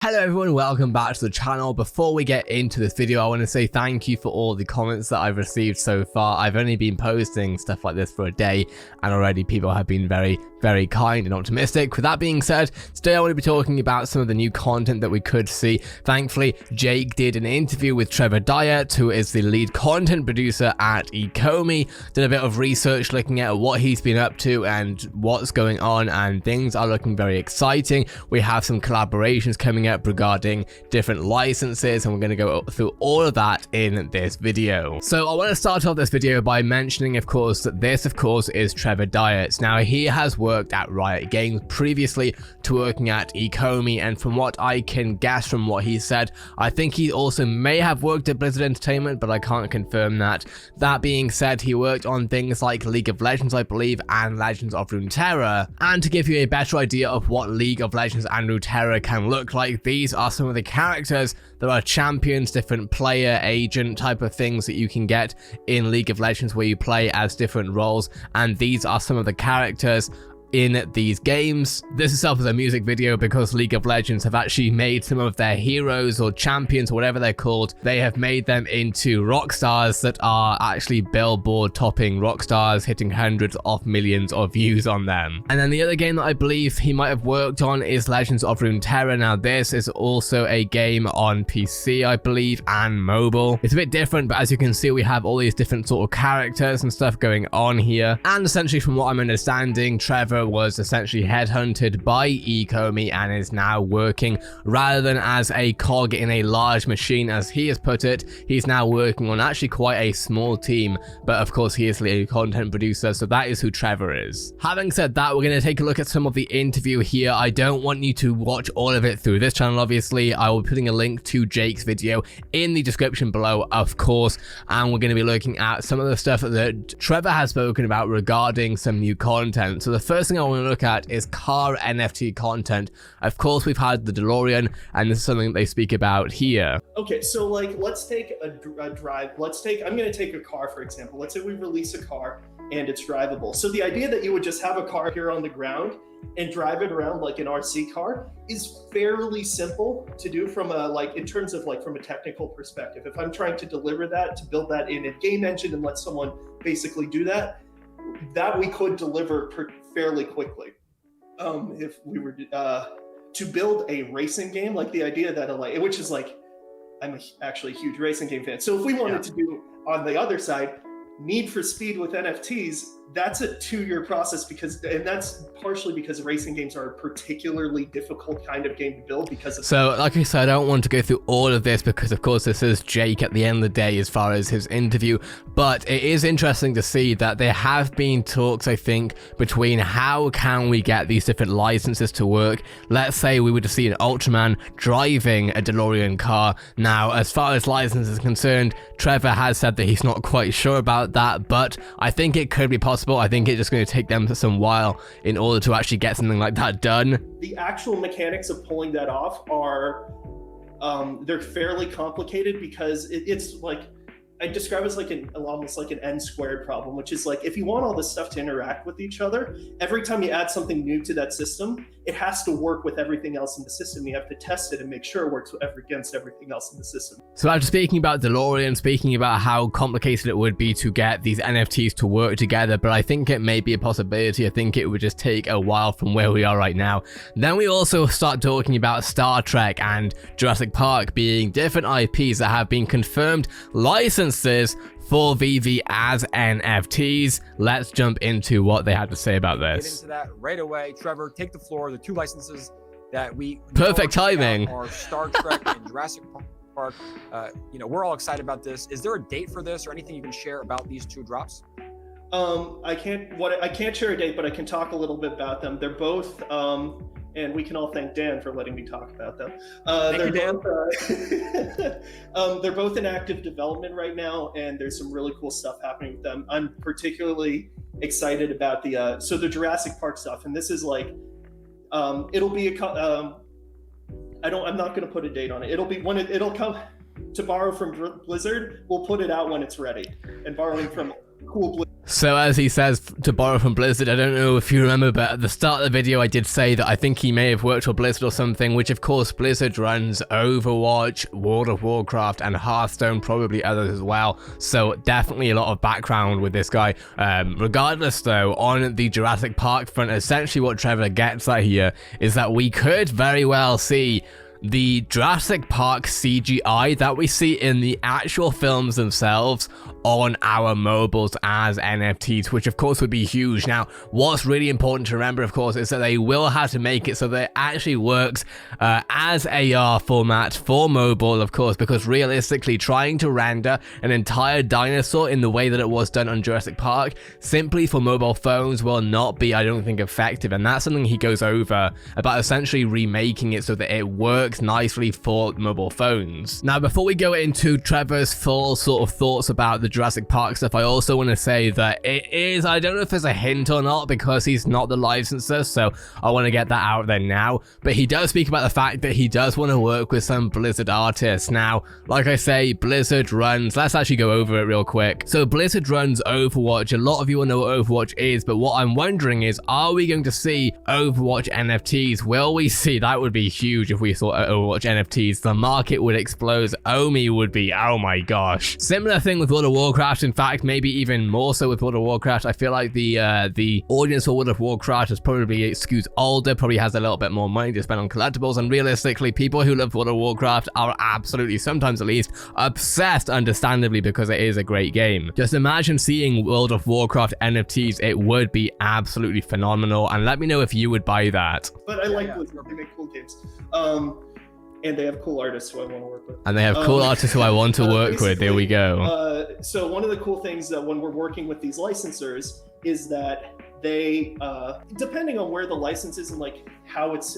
Hello everyone, welcome back to the channel. Before we get into this video, I want to say thank you for all the comments that I've received so far. I've only been posting stuff like this for a day and already people have been very kind and optimistic. With that being said, today I want to be talking about some of the new content that we could see. Thankfully, Jake did an interview with Trevor Dietz, who is the lead content producer at Ecomi. Did a bit of research looking at what he's been up to and what's going on, and things are looking very exciting. We have some collaborations coming up regarding different licenses, and we're going to go through all of that in this video. So I want to start off this video by mentioning, of course, that this, of course, is Trevor Dietz. Now, he has worked at Riot Games previously to working at Ecomi, and from what I can guess from what he said, I think he also may have worked at Blizzard Entertainment, but I can't confirm that. That being said, he worked on things like League of Legends, I believe, and Legends of Runeterra. And to give you a better idea of what League of Legends and Runeterra can look like, these are some of the characters that are champions, different player agent type of things that you can get in League of Legends, where you play as different roles, and these are some of the characters in these games. This itself is a music video because League of Legends have actually made some of their heroes or champions or whatever they're called, they have made them into rock stars that are actually billboard topping rock stars, hitting hundreds of millions of views on them. And then the other game that I believe he might have worked on is Legends of Runeterra. Now this is also a game on PC, I believe, and mobile. It's a bit different, but as you can see, we have all these different sort of characters and stuff going on here. And essentially, from what I'm understanding, Trevor was essentially headhunted by Ecomi and is now working, rather than as a cog in a large machine as he has put it, he's now working on actually quite a small team. But of course, he is a content producer, so that is who Trevor is. Having said that, we're going to take a look at some of the interview here. I don't want you to watch all of it through this channel, obviously. I will be putting a link to Jake's video in the description below, of course, and we're going to be looking at some of the stuff that Trevor has spoken about regarding some new content. So the first thing I want to look at is car NFT content. Of course, we've had the DeLorean, and this is something they speak about here. Okay, so like, let's take a drive. I'm going to take a car, for example. Let's say we release a car and it's drivable. So the idea that you would just have a car here on the ground and drive it around like an RC car is fairly simple to do from a, like, in terms of like from a technical perspective. If I'm trying to deliver that, to build that in a game engine and let someone basically do that we could deliver fairly quickly. If we were to build a racing game, like the idea that which is like, I'm actually a huge racing game fan. So if we wanted to do on the other side, Need for Speed with NFTs, that's a 2-year process, and that's partially because racing games are a particularly difficult kind of game to build because of. So like I said, I don't want to go through all of this because of course this is Jake at the end of the day as far as his interview, but it is interesting to see that there have been talks, I think, between how can we get these different licenses to work. Let's say we were to see an Ultraman driving a DeLorean car. Now, as far as licenses is concerned, Trevor has said that he's not quite sure about that, but I think it could be possible. I think it's just going to take them some while in order to actually get something like that done. The actual mechanics of pulling that off are, they're fairly complicated because it's like, I describe it as like almost like an n-squared problem, which is like, if you want all this stuff to interact with each other, every time you add something new to that system, it has to work with everything else in the system. You have to test it and make sure it works against everything else in the system. So after speaking about DeLorean, speaking about how complicated it would be to get these NFTs to work together, but I think it may be a possibility. I think it would just take a while from where we are right now. Then we also start talking about Star Trek and Jurassic Park being different IPs that have been confirmed licenses for VEVE as NFTs. Let's jump into what they had to say about this. Get into that right away. Trevor, take the floor. The 2 licenses that we perfect timing are Star Trek and Jurassic Park. We're all excited about this. Is there a date for this or anything you can share about these 2 drops? I can't share a date, but I can talk a little bit about them. They're both and we can all thank Dan for letting me talk about them. Thank you, Dan. They're both in active development right now, and there's some really cool stuff happening with them. I'm particularly excited about the Jurassic Park stuff, and this is like, it'll be I'm not going to put a date on it. It'll be when it'll come. To borrow from Blizzard, we'll put it out when it's ready, and borrowing from cool Blizzard. So as he says, to borrow from Blizzard, I don't know if you remember, but at the start of the video I did say that I think he may have worked for Blizzard or something, which of course Blizzard runs Overwatch, World of Warcraft, and Hearthstone, probably others as well. So definitely a lot of background with this guy. Regardless though, on the Jurassic Park front, essentially what Trevor gets at here is that we could very well see the Jurassic Park CGI that we see in the actual films themselves on our mobiles as NFTs, which of course would be huge. Now, what's really important to remember, of course, is that they will have to make it so that it actually works as AR format for mobile, of course, because realistically, trying to render an entire dinosaur in the way that it was done on Jurassic Park simply for mobile phones will not be, I don't think, effective. And that's something he goes over about, essentially remaking it so that it works nicely for mobile phones. Now, before we go into Trevor's full sort of thoughts about the Jurassic Park stuff, I also want to say that it is, I don't know if there's a hint or not because he's not the licensor, so I want to get that out there now, but he does speak about the fact that he does want to work with some Blizzard artists. Now, like I say, Blizzard runs, let's actually go over it real quick. So Blizzard runs Overwatch. A lot of you will know what Overwatch is, but what I'm wondering is, are we going to see Overwatch NFTs? Will we see? That would be huge if we saw Overwatch NFTs. The market would explode. Omi would be, oh my gosh. Similar thing with World of Warcraft. In fact, maybe even more so with World of Warcraft. I feel like the audience for World of Warcraft is probably skews older, probably has a little bit more money to spend on collectibles, and realistically, people who love World of Warcraft are absolutely, sometimes at least, obsessed, understandably, because it is a great game. Just imagine seeing World of Warcraft NFTs. It would be absolutely phenomenal, and let me know if you would buy that. But I like Blizzard. They make cool games. And they have cool artists who I want to work with. And they have cool artists who I want to work with. There we go. So one of the cool things that when we're working with these licensors is that they, depending on where the license is and like how it's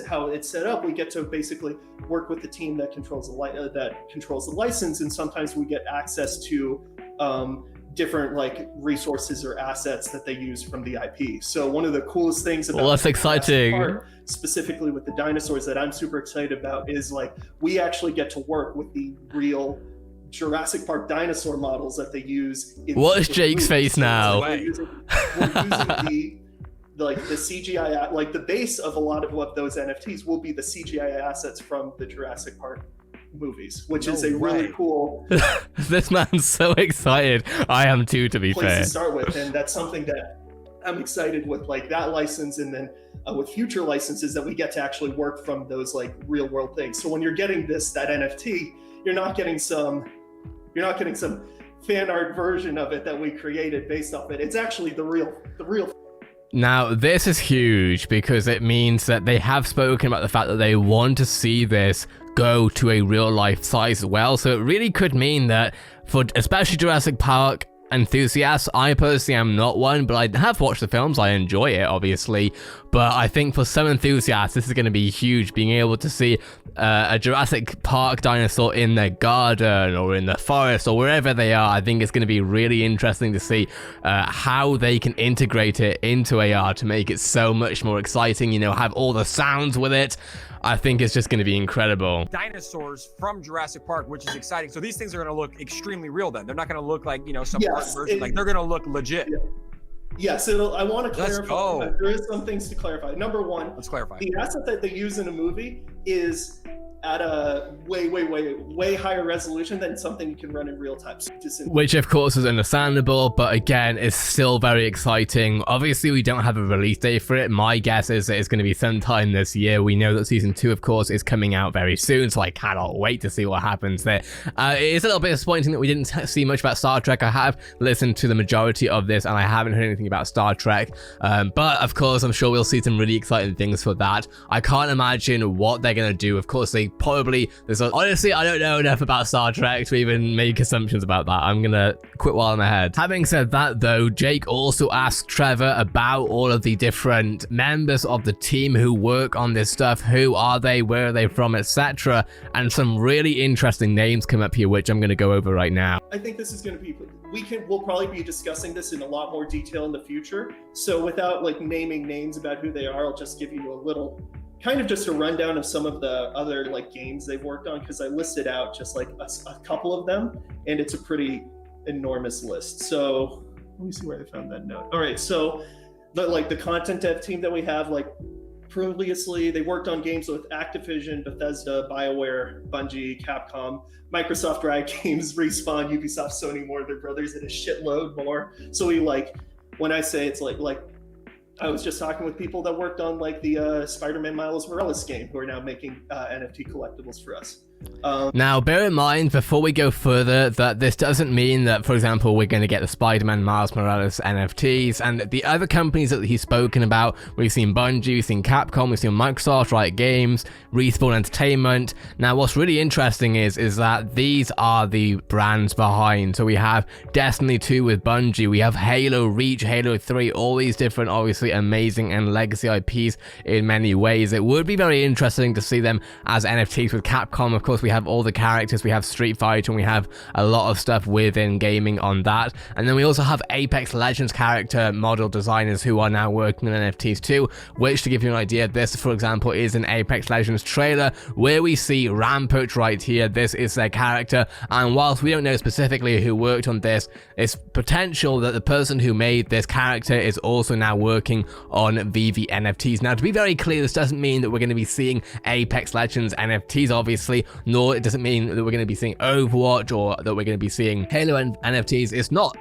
set up, we get to basically work with the team that controls the license, and sometimes we get access to different like resources or assets that they use from the IP. So one of the coolest things about that's exciting. Part, specifically with the dinosaurs, that I'm super excited about is like we actually get to work with the real Jurassic Park dinosaur models that they use. What is Jake's face now? We're using the CGI, like the base of a lot of what those NFTs will be the CGI assets from the Jurassic Park movies, which is a really cool. This man's so excited. I am too, to be place fair. To start with, and that's something that I'm excited with, like that license, and then with future licenses that we get to actually work from those like real world things. So when you're getting that NFT, you're not getting some fan art version of it that we created based off it. It's actually the real. Now, this is huge because it means that they have spoken about the fact that they want to see this go to a real life size as well. So it really could mean that for especially Jurassic Park enthusiasts, I personally am not one, but I have watched the films. I enjoy it, obviously. But I think for some enthusiasts, this is going to be huge, being able to see a Jurassic Park dinosaur in the garden or in the forest or wherever they are. I think it's going to be really interesting to see how they can integrate it into AR to make it so much more exciting, you know, have all the sounds with it. I think it's just going to be incredible. Dinosaurs from Jurassic Park, which is exciting. So these things are going to look extremely real then. They're not going to look like, you know, some art version. Like they're going to look legit. Yeah. Yes, I want to clarify. There is some things to clarify. Number one, let's clarify. The asset that they use in a movie is at a way higher resolution than something you can run in real time. Which of course is understandable, but again, it's still very exciting. Obviously, we don't have a release date for it. My guess is that it's going to be sometime this year. We know that season 2, of course, is coming out very soon, so I cannot wait to see what happens there. It is a little bit disappointing that we didn't see much about Star Trek. I have listened to the majority of this, and I haven't heard anything about Star Trek. But of course, I'm sure we'll see some really exciting things for that. I can't imagine what they're going to do. Of course, they probably honestly, I don't know enough about Star Trek to even make assumptions about that. I'm gonna quit while I'm ahead. Having said that though, Jake also asked Trevor about all of the different members of the team who work on this stuff. Who are they, where are they from, etc. And some really interesting names come up here, which I'm gonna go over right now. I think this is gonna be, we'll probably be discussing this in a lot more detail in the future. So without like naming names about who they are, I'll just give you a little kind of just a rundown of some of the other like games they've worked on, because I listed out just like a couple of them, and it's a pretty enormous list. So me see where I found that note. All right, so the content dev team that we have, like previously, they worked on games with Activision, Bethesda, BioWare, Bungie, Capcom, Microsoft, Riot Games, Respawn, Ubisoft, Sony, Warner Brothers, and a shitload more. So we when I say it's like I was just talking with people that worked on like the Spider-Man Miles Morales game, who are now making NFT collectibles for us. Now, bear in mind, before we go further, that this doesn't mean that, for example, we're going to get the Spider-Man Miles Morales NFTs, and the other companies that he's spoken about. We've seen Bungie, we've seen Capcom, we've seen Microsoft, Riot Games, Respawn Entertainment. Now, what's really interesting is that these are the brands behind. So we have Destiny 2 with Bungie, we have Halo Reach, Halo 3, all these different, obviously amazing and legacy IPs in many ways. It would be very interesting to see them as NFTs with Capcom. Of course, we have all the characters, we have Street Fighter, and we have a lot of stuff within gaming on that. And then we also have Apex Legends character model designers who are now working on NFTs too, which, to give you an idea, this, for example, is an Apex Legends trailer where we see Rampage right here. This is their character, and whilst we don't know specifically who worked on this, it's potential that the person who made this character is also now working on VEVE NFTs. Now, to be very clear, this doesn't mean that we're going to be seeing Apex Legends NFTs, obviously, nor it doesn't mean that we're going to be seeing Overwatch or that we're going to be seeing Halo NFTs. It's not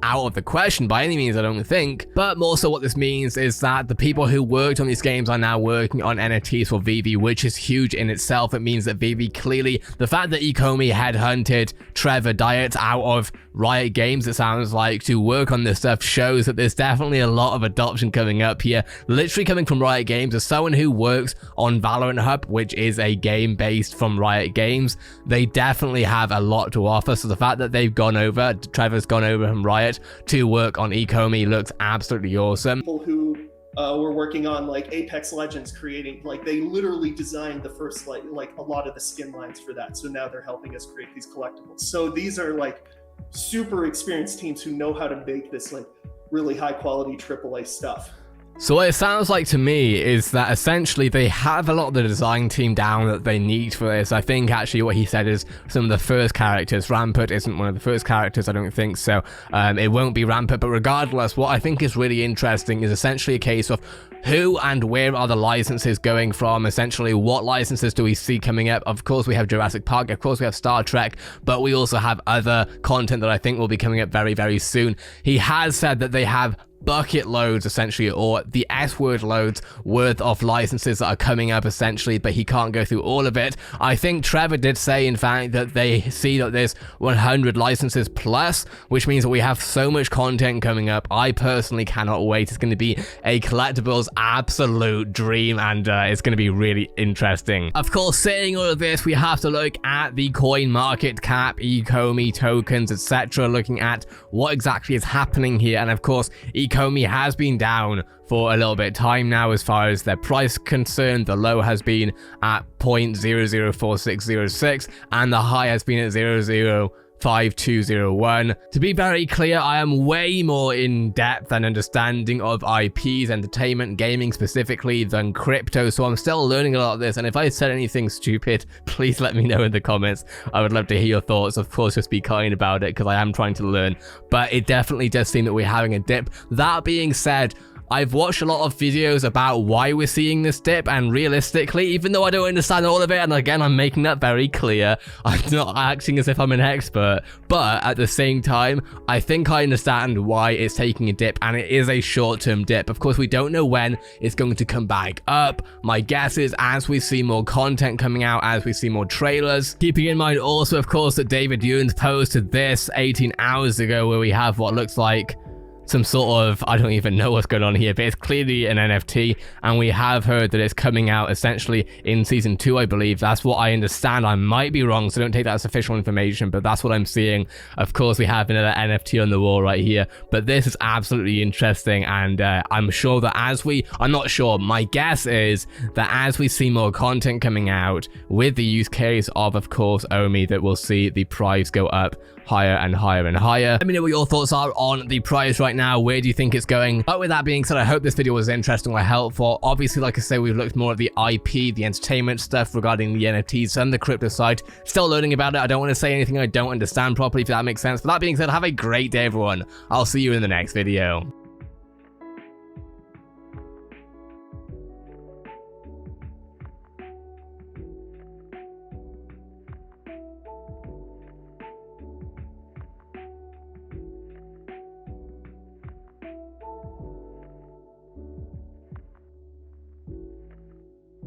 out of the question by any means, I don't think, but more so what this means is that the people who worked on these games are now working on NFTs for VEVE, which is huge in itself. It means that VEVE, clearly, the fact that Ecomi headhunted Trevor Dietz out of Riot Games, it sounds like, to work on this stuff, shows that there's definitely a lot of adoption coming up here. Literally coming from Riot Games, as someone who works on Valorant Hub, which is a game based from Riot Games, they definitely have a lot to offer. So the fact that they've gone over, Trevor's gone over from Riot to work on Ecomi looks absolutely awesome. People who were working on like Apex Legends, creating, like, they literally designed the first like a lot of the skin lines for that. So now they're helping us create these collectibles. So these are like super experienced teams who know how to make this like really high quality AAA stuff. So what it sounds like to me is that essentially they have a lot of the design team down that they need for this. I think actually what he said is some of the first characters. Rampart isn't one of the first characters, I don't think so. It won't be Rampart, but regardless, what I think is really interesting is essentially a case of who and where are the licenses going from. Essentially, what licenses do we see coming up? Of course, we have Jurassic Park, of course we have Star Trek, but we also have other content that I think will be coming up very, very soon. He has said that they have bucket loads, essentially, or the S-word loads worth of licenses that are coming up, essentially, but he can't go through all of it. I think Trevor did say, in fact, that they see that there's 100 licenses plus, which means that we have so much content coming up. I personally cannot wait. It's going to be a collectibles absolute dream, and it's going to be really interesting. Of course, saying all of this, we have to look at the coin market cap, Ecomi tokens, etc., looking at what exactly is happening here. And of course, Ecomi has been down for a little bit of time now as far as their price concerned. The low has been at 0.004606 and the high has been at 0.005201. To be very clear, I am way more in depth and understanding of IPs, entertainment, gaming specifically, than crypto, so I'm still learning a lot of this, and if I said anything stupid, please let me know in the comments. I would love to hear your thoughts. Of course, just be kind about it, because I am trying to learn, but it definitely does seem that we're having a dip. That being said, I've watched a lot of videos about why we're seeing this dip, and realistically, even though I don't understand all of it, and again, I'm making that very clear, I'm not acting as if I'm an expert, but at the same time, I think I understand why it's taking a dip, and it is a short-term dip. Of course, we don't know when it's going to come back up. My guess is as we see more content coming out, as we see more trailers. Keeping in mind also, of course, that David Ewan's posted this 18 hours ago, where we have what looks like some sort of, I don't even know what's going on here, but it's clearly an NFT, and we have heard that it's coming out essentially in season 2, I believe. That's what I understand. I might be wrong, so don't take that as official information, but that's what I'm seeing. Of course, we have another NFT on the wall right here, but this is absolutely interesting, and I'm sure that I'm not sure, my guess is that as we see more content coming out with the use case of course, Omi, that we'll see the price go up higher and higher and higher. Let me know what your thoughts are on the price right now. Where do you think it's going? But with that being said, I hope this video was interesting or helpful. Obviously, like I say, we've looked more at the IP, the entertainment stuff regarding the NFTs and the crypto side. Still learning about it. I don't want to say anything I don't understand properly, if that makes sense. But that being said, have a great day, everyone. I'll see you in the next video.